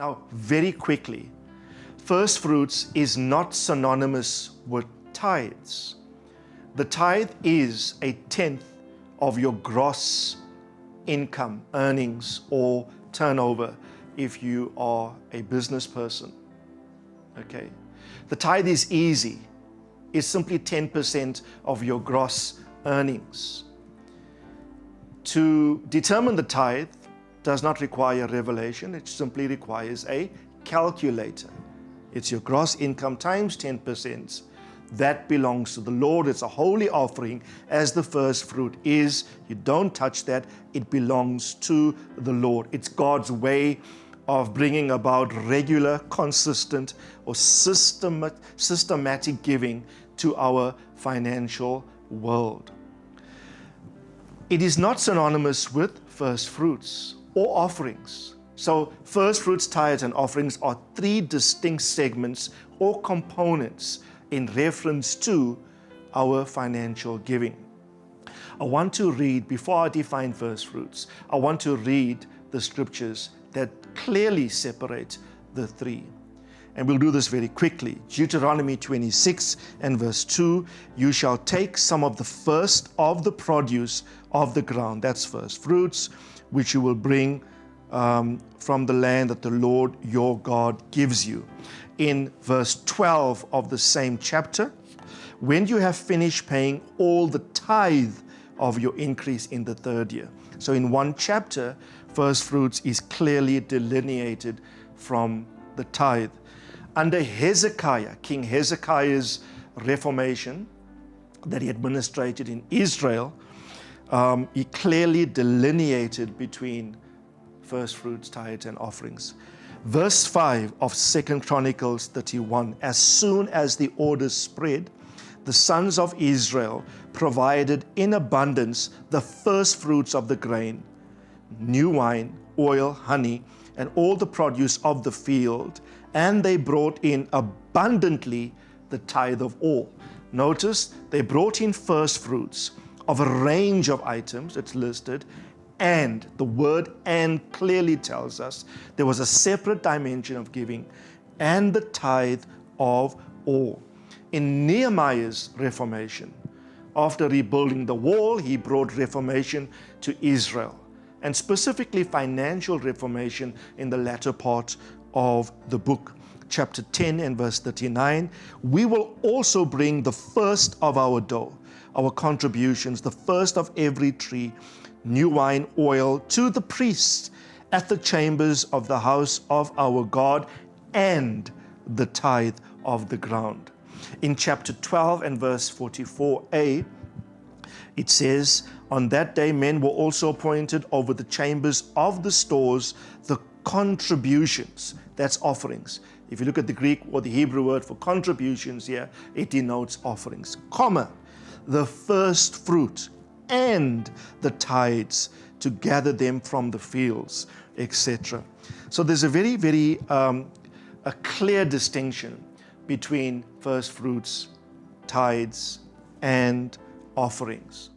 Now, very quickly, first fruits is not synonymous with tithes. The tithe is a tenth of your gross income, earnings, or turnover if you are a business person. Okay. The tithe is easy. It's simply 10% of your gross earnings. To determine the tithe does not require revelation. It simply requires a calculator. It's your gross income times 10%. That belongs to the Lord. It's a holy offering, as the first fruit is. You don't touch that. It belongs to the Lord. It's God's way of bringing about regular, consistent, or systematic giving to our financial world. It is not synonymous with first fruits or offerings. So first fruits, tithes, and offerings are three distinct segments or components in reference to our financial giving. I want to read, before I define first fruits, I want to read the scriptures that clearly separate the three. And we'll do this very quickly. Deuteronomy 26 and verse 2, you shall take some of the first of the produce of the ground, that's first fruits, which you will bring from the land that the Lord your God gives you. In verse 12 of the same chapter, when you have finished paying all the tithe of your increase in the third year. So in one chapter, first fruits is clearly delineated from the tithe. Under Hezekiah, King Hezekiah's reformation that he administrated in Israel, he clearly delineated between first fruits, tithes, and offerings. Verse 5 of 2 Chronicles 31, as soon as the order spread, the sons of Israel provided in abundance the first fruits of the grain, new wine, oil, honey, and all the produce of the field, and they brought in abundantly the tithe of all. Notice they brought in first fruits of a range of items, it's listed, and the word "and" clearly tells us there was a separate dimension of giving, and the tithe of all. In Nehemiah's reformation, after rebuilding the wall, he brought reformation to Israel, and specifically financial reformation in the latter part of the book. Chapter 10 and verse 39, we will also bring the first of our dough, our contributions, the first of every tree, new wine, oil, to the priests at the chambers of the house of our God, and the tithe of the ground. In chapter 12 and verse 44a, it says, on that day men were also appointed over the chambers of the stores, the contributions, that's offerings. If you look at the Greek or the Hebrew word for contributions here, it denotes offerings, comma, the first fruit and the tithes, to gather them from the fields, etc. So there's a very a clear distinction between first fruits, tithes, and offerings.